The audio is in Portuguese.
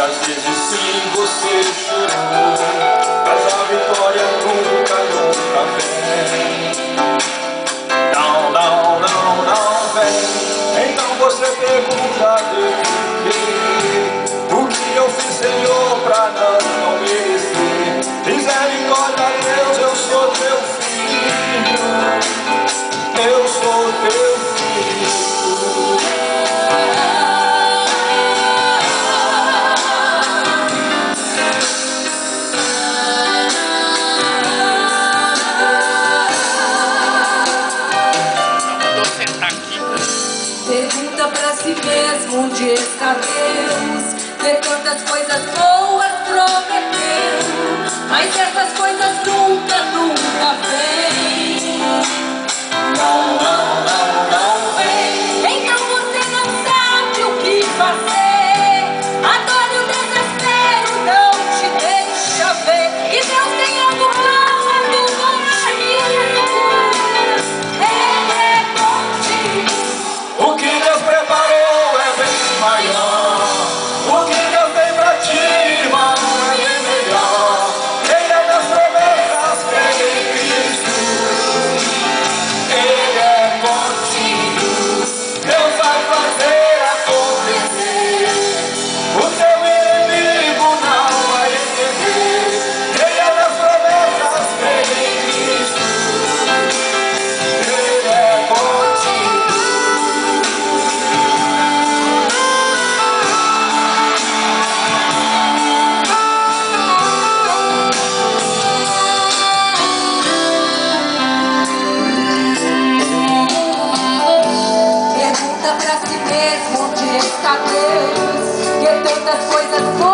Quantas vezes sim você chorou, mas a vitória nunca vem. Não, não, não, não vem. Então você pergunta de quê? O que eu fiz, Senhor, pra não merecer? Misericórdia, Deus, eu sou teu filho. Eu sou teu filho. Pergunta pra si mesmo onde está Deus, vê quantas coisas boas prometeu, mas essas coisas nunca, nunca vêm. Não, não, não, não vem. Então você não sabe o que fazer, a dor e o desespero não te deixa ver, e Deus tem algo plano com a vida. Ele é contigo. O que Deus preparou é bem maior. O que Deus tem pra ti, irmão, é bem melhor. Creia nas promessas, creia em Cristo. Ele é contigo. Deus vai fazer acontecer. O seu inimigo não vai entender. Creia nas promessas, creia em Cristo. Ele é contigo. Pergunta pra si mesmo onde está Deus, que tantas coisas boas